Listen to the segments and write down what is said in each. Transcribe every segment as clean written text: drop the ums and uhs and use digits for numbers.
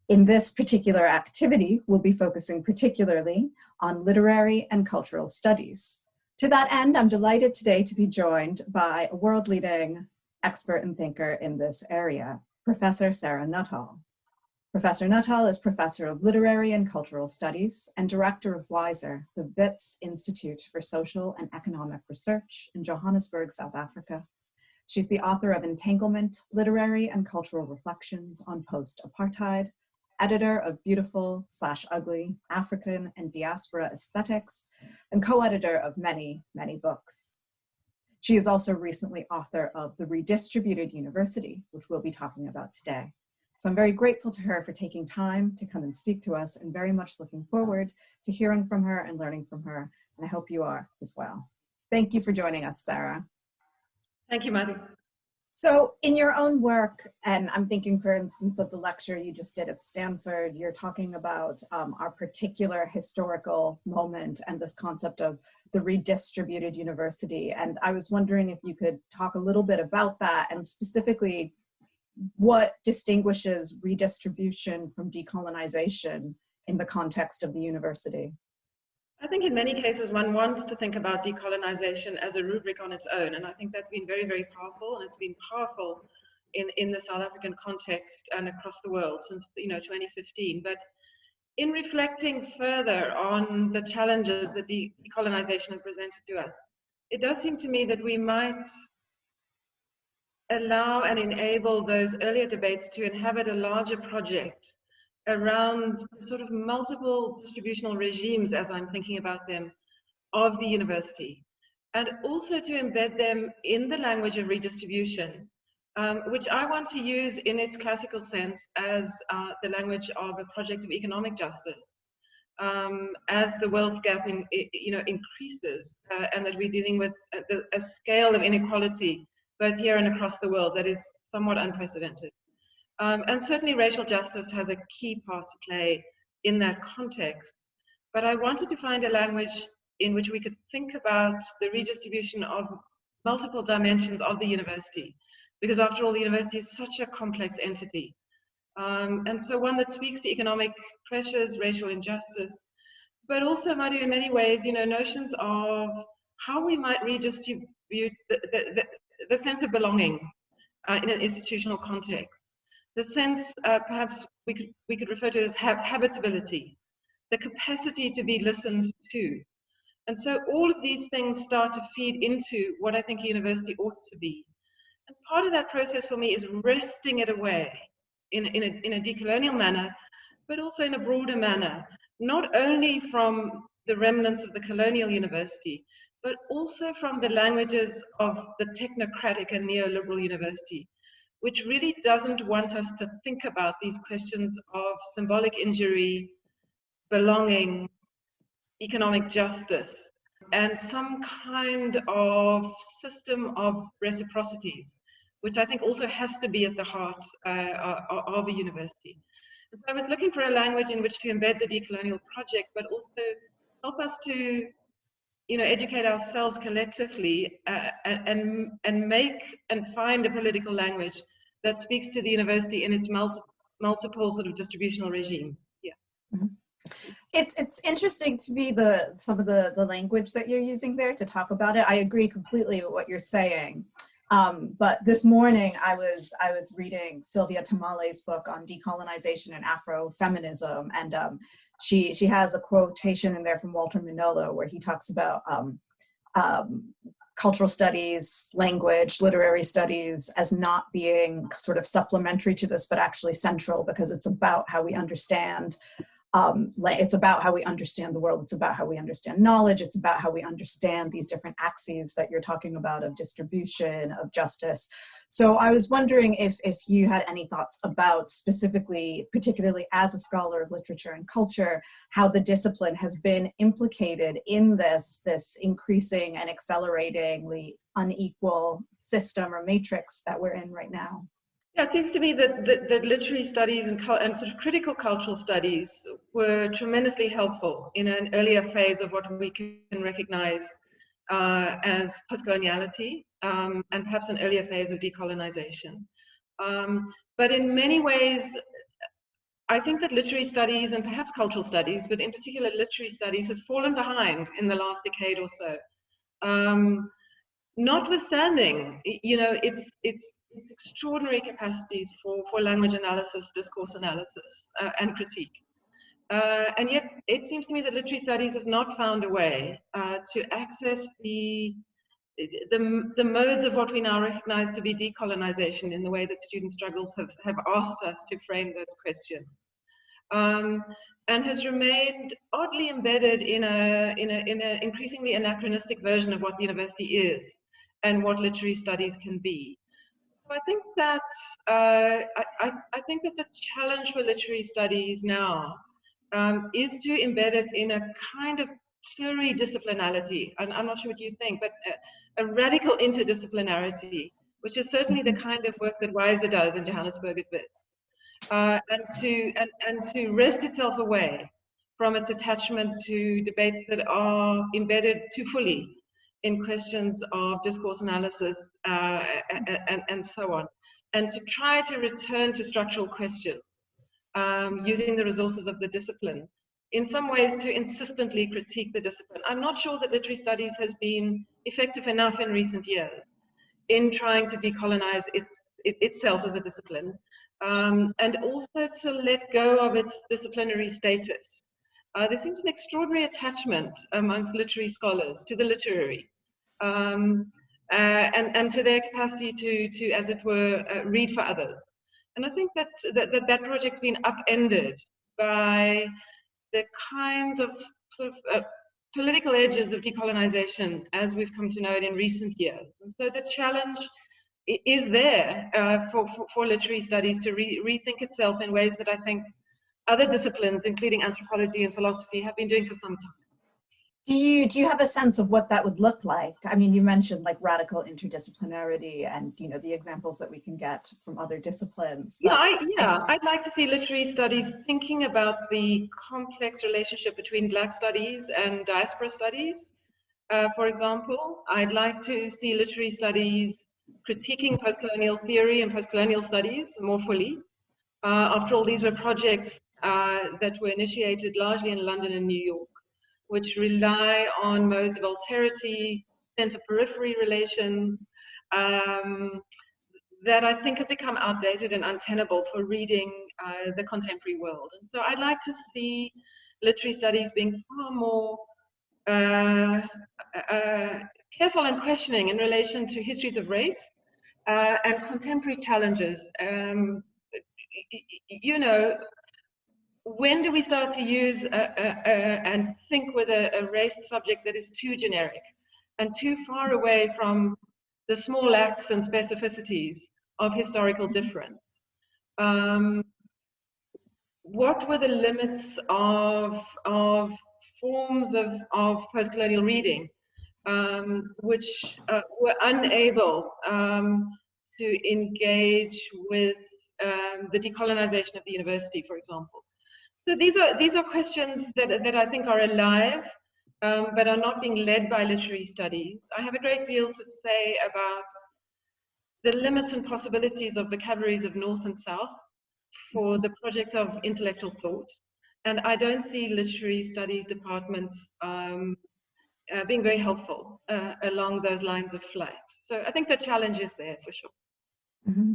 In this particular activity, we'll be focusing particularly on literary and cultural studies. To that end, I'm delighted today to be joined by a world-leading expert and thinker in this area, Professor Sarah Nuttall. Professor Nuttall is Professor of Literary and Cultural Studies and Director of WISER, the Wits Institute for Social and Economic Research in Johannesburg, South Africa. She's the author of Entanglement, Literary and Cultural Reflections on Post-Apartheid, editor of Beautiful/Ugly, African and Diaspora Aesthetics, and co-editor of many, many books. She is also recently author of The Redistributed University, which we'll be talking about today. So I'm very grateful to her for taking time to come and speak to us, and very much looking forward to hearing from her and learning from her, and I hope you are as well. Thank you for joining us, Sarah. Thank you, Madhu. So in your own work, and I'm thinking, for instance, of the lecture you just did at Stanford, you're talking about our particular historical moment and this concept of the redistributed university. And I was wondering if you could talk a little bit about that, and specifically what distinguishes redistribution from decolonization in the context of the university. I think in many cases one wants to think about decolonization as a rubric on its own, and I think that's been very, very powerful, and it's been powerful in the South African context and across the world since 2015. But in reflecting further on the challenges that decolonization has presented to us, it does seem to me that we might allow and enable those earlier debates to inhabit a larger project around sort of multiple distributional regimes, as I'm thinking about them, of the university, and also to embed them in the language of redistribution, which I want to use in its classical sense as the language of a project of economic justice, as the wealth gap increases, and that we're dealing with a scale of inequality both here and across the world that is somewhat unprecedented. And certainly racial justice has a key part to play in that context. But I wanted to find a language in which we could think about the redistribution of multiple dimensions of the university, because after all, the university is such a complex entity. And so one that speaks to economic pressures, racial injustice, but also, Madhu, in many ways, notions of how we might redistribute the sense of belonging in an institutional context. The sense, perhaps we could refer to as habitability, the capacity to be listened to. And so all of these things start to feed into what I think a university ought to be. And part of that process for me is wresting it away in a decolonial manner, but also in a broader manner, not only from the remnants of the colonial university, but also from the languages of the technocratic and neoliberal university, which really doesn't want us to think about these questions of symbolic injury, belonging, economic justice, and some kind of system of reciprocities, which I think also has to be at the heart of a university. And so I was looking for a language in which to embed the decolonial project, but also help us to educate ourselves collectively and make and find a political language that speaks to the university in its multiple sort of distributional regimes. Yeah. Mm-hmm. It's interesting to me some of the language that you're using there to talk about it. I agree completely with what you're saying. But this morning I was reading Sylvia Tamale's book on decolonization and Afrofeminism, and she has a quotation in there from Walter Mignolo where he talks about cultural studies, language, literary studies as not being sort of supplementary to this, but actually central, because it's about how we understand. It's about how we understand the world. It's about how we understand knowledge. It's about how we understand these different axes that you're talking about of distribution, of justice. So I was wondering if you had any thoughts about specifically, particularly as a scholar of literature and culture, how the discipline has been implicated in this increasing and acceleratingly unequal system or matrix that we're in right now. Yeah, it seems to me that literary studies and sort of critical cultural studies were tremendously helpful in an earlier phase of what we can recognize as postcoloniality, and perhaps an earlier phase of decolonization. But in many ways, I think that literary studies and perhaps cultural studies, but in particular literary studies, has fallen behind in the last decade or so. Notwithstanding, its extraordinary capacities for language analysis, discourse analysis, and critique. And yet, it seems to me that literary studies has not found a way to access the modes of what we now recognize to be decolonization in the way that student struggles have asked us to frame those questions. And has remained oddly embedded in an increasingly anachronistic version of what the university is and what literary studies can be. So I think that I think that the challenge for literary studies now is to embed it in a kind of pluridisciplinarity. And I'm not sure what you think, but a radical interdisciplinarity, which is certainly the kind of work that WISER does in Johannesburg at Wits. And to wrest itself away from its attachment to debates that are embedded too fully in questions of discourse analysis and so on, and to try to return to structural questions using the resources of the discipline, in some ways to insistently critique the discipline. I'm not sure that literary studies has been effective enough in recent years in trying to decolonize itself as a discipline. And also to let go of its disciplinary status. There seems an extraordinary attachment amongst literary scholars to the literary, and to their capacity to as it were, read for others. And I think that project's been upended by the kinds of sort of political edges of decolonization as we've come to know it in recent years. And so the challenge is there for literary studies to rethink itself in ways that I think other disciplines, including anthropology and philosophy, have been doing for some time. Do you have a sense of what that would look like? I mean, you mentioned like radical interdisciplinarity and the examples that we can get from other disciplines. I'd like to see literary studies thinking about the complex relationship between Black studies and diaspora studies. For example, I'd like to see literary studies critiquing post-colonial theory and post-colonial studies more fully. After all, these were projects that were initiated largely in London and New York, which rely on modes of alterity, center-periphery relations, that I think have become outdated and untenable for reading the contemporary world. And so I'd like to see literary studies being far more careful and questioning in relation to histories of race and contemporary challenges. When do we start to use and think with a race subject that is too generic and too far away from the small acts and specificities of historical difference? What were the limits of forms of post-colonial reading which were unable to engage with the decolonization of the university, for example? So these are questions that I think are alive, but are not being led by literary studies. I have a great deal to say about the limits and possibilities of vocabularies of North and South for the project of intellectual thought. And I don't see literary studies departments being very helpful along those lines of flight. So I think the challenge is there for sure. Mm-hmm.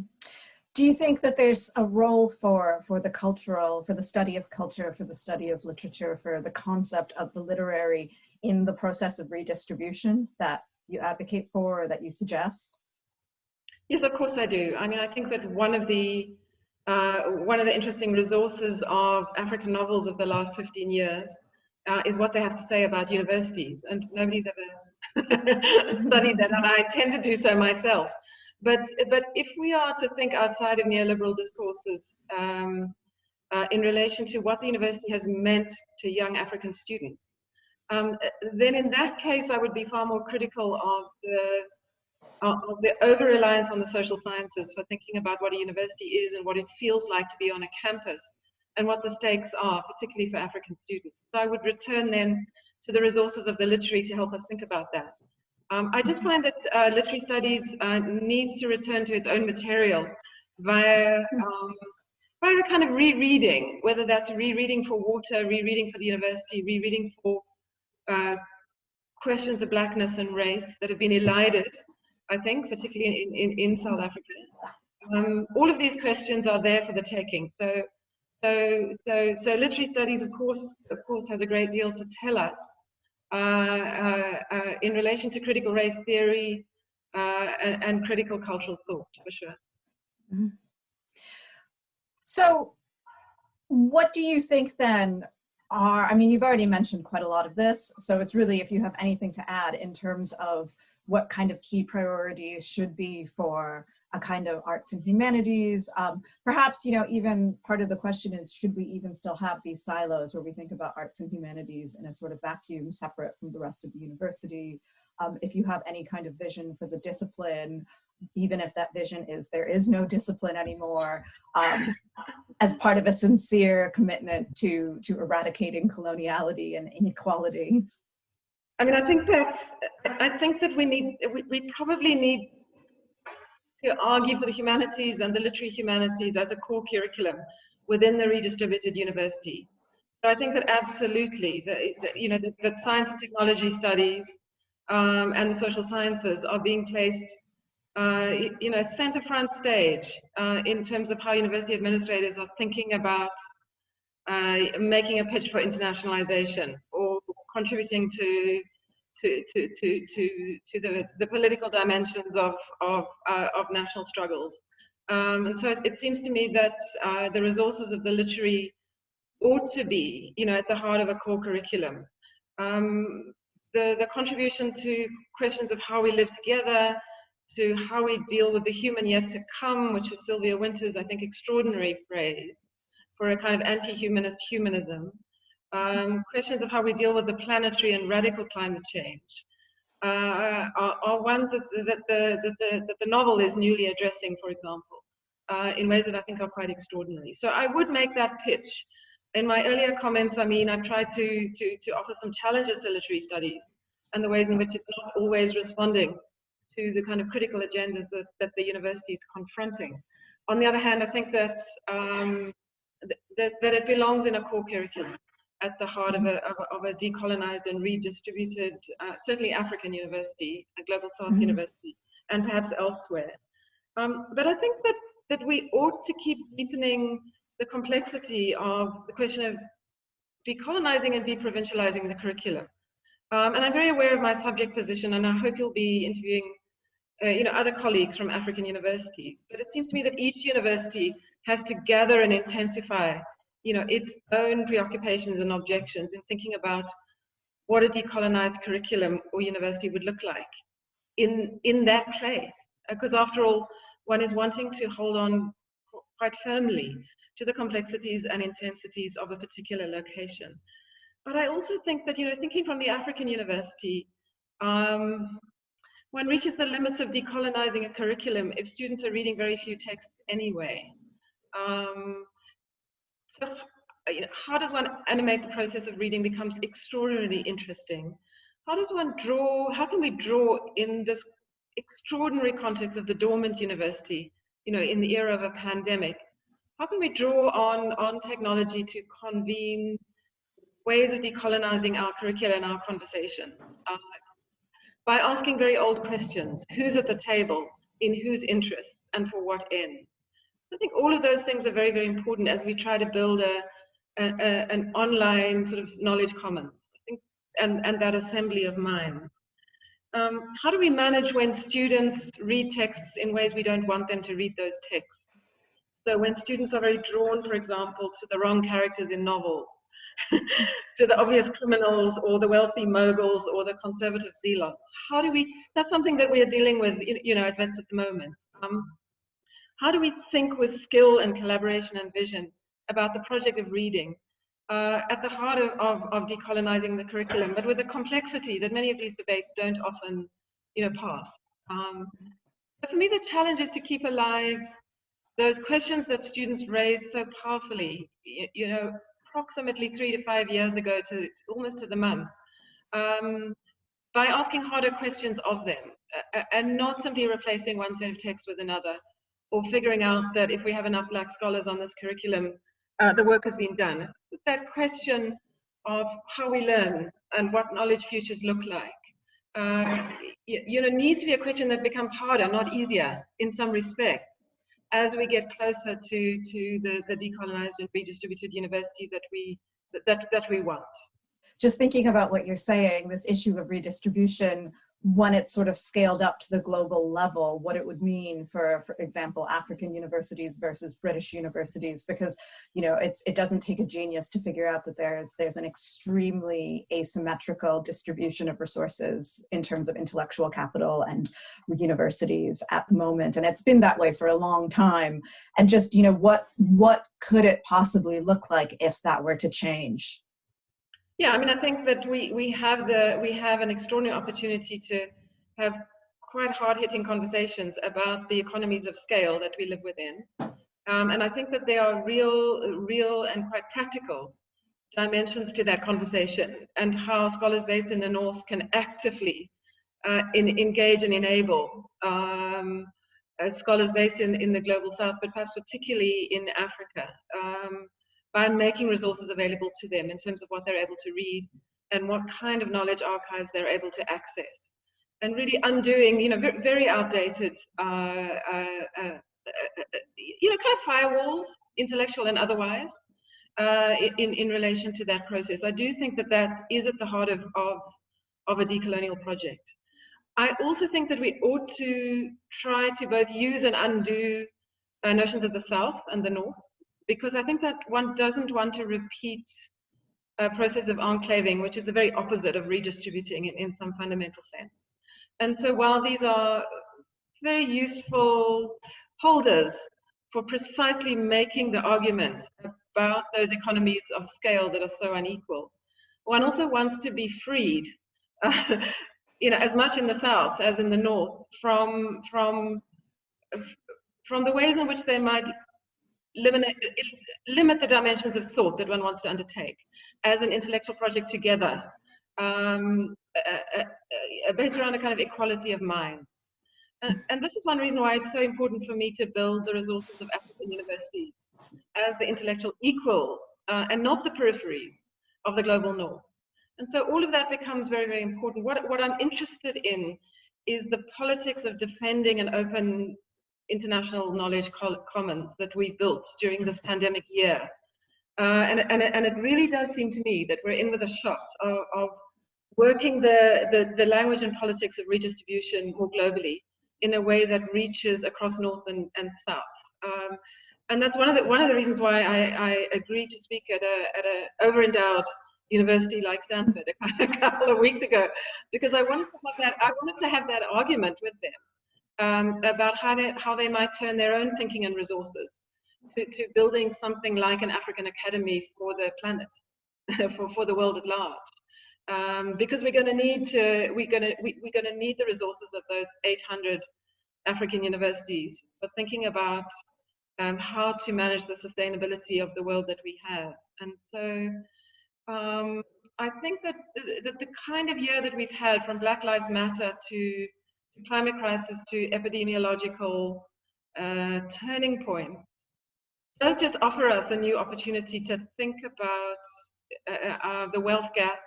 Do you think that there's a role for the cultural, for the study of culture, for the study of literature, for the concept of the literary in the process of redistribution that you advocate for or that you suggest? Yes, of course I do. I mean, I think that one of the interesting resources of African novels of the last 15 years is what they have to say about universities, and nobody's ever studied that, and I tend to do so myself. But if we are to think outside of neoliberal discourses in relation to what the university has meant to young African students, then in that case I would be far more critical of the over-reliance on the social sciences for thinking about what a university is and what it feels like to be on a campus and what the stakes are, particularly for African students. So I would return then to the resources of the literary to help us think about that. I just find that literary studies needs to return to its own material via by a kind of rereading, whether that's rereading for water, rereading for the university, rereading for questions of blackness and race that have been elided, I think, particularly in South Africa. All of these questions are there for the taking. So literary studies, of course, has a great deal to tell us in relation to critical race theory and critical cultural thought, for sure. Mm-hmm. So what do you think then are, I mean, you've already mentioned quite a lot of this, so it's really if you have anything to add in terms of what kind of key priorities should be for a kind of arts and humanities. Perhaps, you know, even part of the question is, should we even still have these silos where we think about arts and humanities in a sort of vacuum separate from the rest of the university? If you have any kind of vision for the discipline, even if that vision is there is no discipline anymore, as part of a sincere commitment to eradicating coloniality and inequalities. I mean, I think that we probably need to argue for the humanities and the literary humanities as a core curriculum within the redistributed university. So I think that absolutely, that science and technology studies and the social sciences are being placed, center front stage in terms of how university administrators are thinking about making a pitch for internationalization or contributing to the political dimensions of national struggles. And so it seems to me that the resources of the literary ought to be, at the heart of a core curriculum. The contribution to questions of how we live together, to how we deal with the human yet to come, which is Sylvia Wynter's, I think, extraordinary phrase for a kind of anti-humanist humanism. Questions of how we deal with the planetary and radical climate change are ones that the novel is newly addressing, for example, in ways that I think are quite extraordinary. So I would make that pitch. In my earlier comments, I mean, I've tried to offer some challenges to literary studies and the ways in which it's not always responding to the kind of critical agendas that the university is confronting. On the other hand, I think that that it belongs in a core curriculum at the heart of a decolonized and redistributed, certainly African university, a global South university, and perhaps elsewhere. But I think that we ought to keep deepening the complexity of the question of decolonizing and deprovincializing the curriculum. And I'm very aware of my subject position, and I hope you'll be interviewing other colleagues from African universities. But it seems to me that each university has to gather and intensify its own preoccupations and objections in thinking about what a decolonized curriculum or university would look like in that place. Because after all, one is wanting to hold on quite firmly to the complexities and intensities of a particular location. But I also think that, thinking from the African university, one reaches the limits of decolonizing a curriculum if students are reading very few texts anyway. So, how does one animate the process of reading becomes extraordinarily interesting. How can we draw in this extraordinary context of the dormant university, in the era of a pandemic? How can we draw on technology to convene ways of decolonizing our curricula and our conversations? By asking very old questions. Who's at the table? In whose interests? And for what end? So I think all of those things are very, very important as we try to build an online sort of knowledge commons, I think, and that assembly of minds. How do we manage when students read texts in ways we don't want them to read those texts? So when students are very drawn, for example, to the wrong characters in novels, to the obvious criminals or the wealthy moguls or the conservative zealots, that's something that we are dealing with, at Wits at the moment. How do we think with skill and collaboration and vision about the project of reading at the heart of decolonizing the curriculum, but with a complexity that many of these debates don't often, pass. But for me, the challenge is to keep alive those questions that students raised so powerfully, approximately 3 to 5 years ago, to almost to the month, by asking harder questions of them, and not simply replacing one set of texts with another, or figuring out that if we have enough Black scholars on this curriculum, the work has been done. That question of how we learn and what knowledge futures look like, needs to be a question that becomes harder, not easier, in some respects, as we get closer to the decolonized and redistributed university that we want. Just thinking about what you're saying, this issue of redistribution, when it's sort of scaled up to the global level, what it would mean for example, African universities versus British universities, because, it doesn't take a genius to figure out that there's an extremely asymmetrical distribution of resources in terms of intellectual capital and universities at the moment. And it's been that way for a long time. And just, what could it possibly look like if that were to change? Yeah, I mean, I think that we have an extraordinary opportunity to have quite hard-hitting conversations about the economies of scale that we live within, and I think that there are real and quite practical dimensions to that conversation, and how scholars based in the North can actively engage and enable scholars based in the global South, but perhaps particularly in Africa. By making resources available to them in terms of what they're able to read and what kind of knowledge archives they're able to access, and really undoing, very outdated, kind of firewalls, intellectual and otherwise, in relation to that process. I do think that is at the heart of a decolonial project. I also think that we ought to try to both use and undo notions of the South and the North, because I think that one doesn't want to repeat a process of enclaving, which is the very opposite of redistributing in some fundamental sense. And so while these are very useful holders for precisely making the argument about those economies of scale that are so unequal, one also wants to be freed, as much in the South as in the North, from the ways in which they might limit the dimensions of thought that one wants to undertake as an intellectual project together, based around a kind of equality of minds. And this is one reason why it's so important for me to build the resources of African universities as the intellectual equals, and not the peripheries of the global North. And so all of that becomes very, very important. What I'm interested in is the politics of defending an open international knowledge commons that we built during this pandemic year. And it really does seem to me that we're in with a shot of working the language and politics of redistribution more globally in a way that reaches across North and South. And that's one of the reasons why I agreed to speak at a over-endowed university like Stanford a couple of weeks ago, because I wanted to have that argument with them. About how they might turn their own thinking and resources to building something like an African academy for the planet, for the world at large, because we're going to need the resources of those 800 African universities, but thinking about how to manage the sustainability of the world that we have. And so I think that the kind of year that we've had, from Black Lives Matter to climate crisis to epidemiological turning points, does just offer us a new opportunity to think about the wealth gap,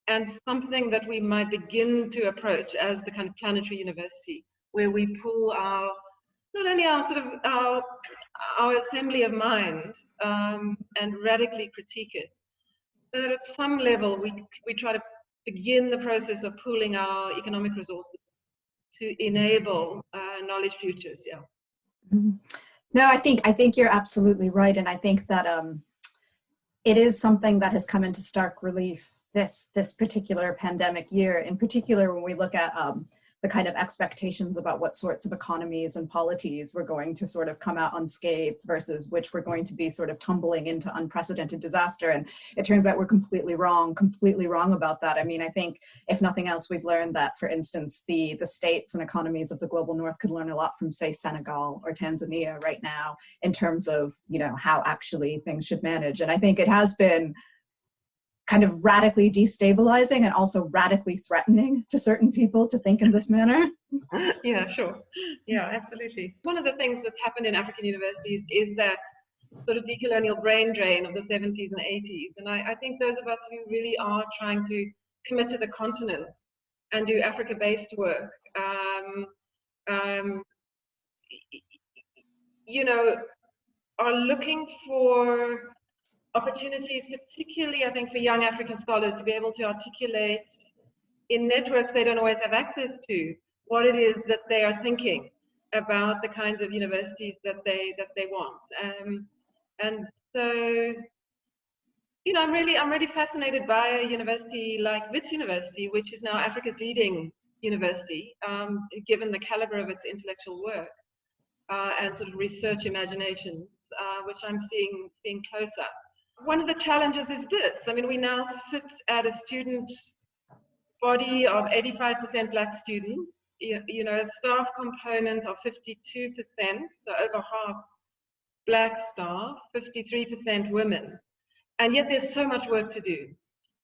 and something that we might begin to approach as the kind of planetary university, where we pull not only our assembly of mind, and radically critique it, but at some level we try to begin the process of pooling our economic resources to enable knowledge futures. Yeah. Mm-hmm. No, I think you're absolutely right, and I think that it is something that has come into stark relief this particular pandemic year, in particular when we look at the kind of expectations about what sorts of economies and polities were going to sort of come out unscathed versus which were going to be sort of tumbling into unprecedented disaster. And it turns out we're completely wrong about that. I mean, I think if nothing else, we've learned that, for instance, the states and economies of the global North could learn a lot from, say, Senegal or Tanzania right now in terms of, how actually things should manage. And I think it has been kind of radically destabilizing and also radically threatening to certain people to think in this manner? Yeah, sure. Yeah, absolutely. One of the things that's happened in African universities is that sort of decolonial brain drain of the 70s and 80s. And I think those of us who really are trying to commit to the continent and do Africa-based work, you know, are looking for opportunities, particularly, I think, for young African scholars to be able to articulate in networks they don't always have access to what it is that they are thinking about the kinds of universities that they want. And so, you know, I'm really fascinated by a university like Wits University, which is now Africa's leading university, given the caliber of its intellectual work and sort of research imagination, which I'm seeing closer. One of the challenges is this. I mean, we now sit at a student body of 85% Black students, you know, a staff component of 52%, so over half Black staff, 53% women. And yet there's so much work to do.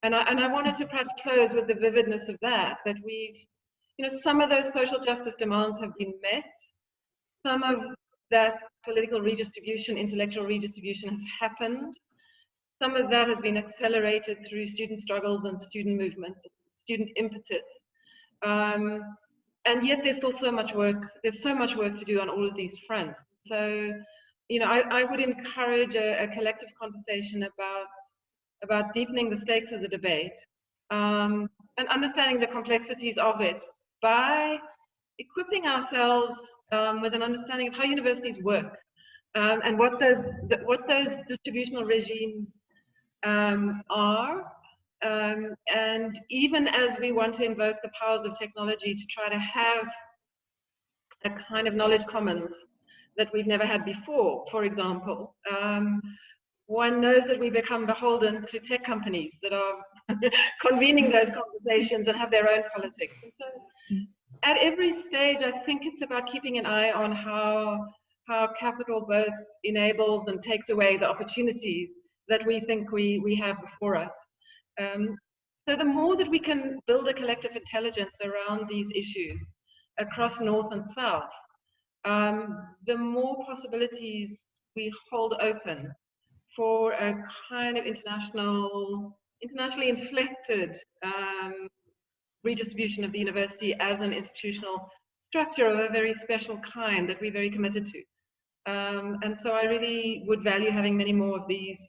And I wanted to perhaps close with the vividness of that we've, you know, some of those social justice demands have been met. Some of that political redistribution, intellectual redistribution has happened. Some of that has been accelerated through student struggles and student movements, student impetus. And yet there's still so much work, there's so much work to do on all of these fronts. So, you know, I would encourage a collective conversation about deepening the stakes of the debate and understanding the complexities of it by equipping ourselves with an understanding of how universities work and what those distributional regimes are. And even as we want to invoke the powers of technology to try to have a kind of knowledge commons that we've never had before, for example, one knows that we become beholden to tech companies that are convening those conversations and have their own politics. And so at every stage, I think it's about keeping an eye on how capital both enables and takes away the opportunities that we think we have before us. So the more that we can build a collective intelligence around these issues across North and South, the more possibilities we hold open for a kind of internationally inflected redistribution of the university as an institutional structure of a very special kind that we're very committed to. And so I really would value having many more of these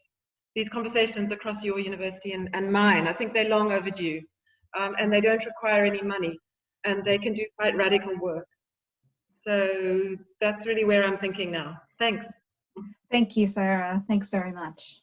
conversations across your university and mine. I think they're long overdue, and they don't require any money, and they can do quite radical work. So that's really where I'm thinking now. Thanks. Thank you, Sarah. Thanks very much.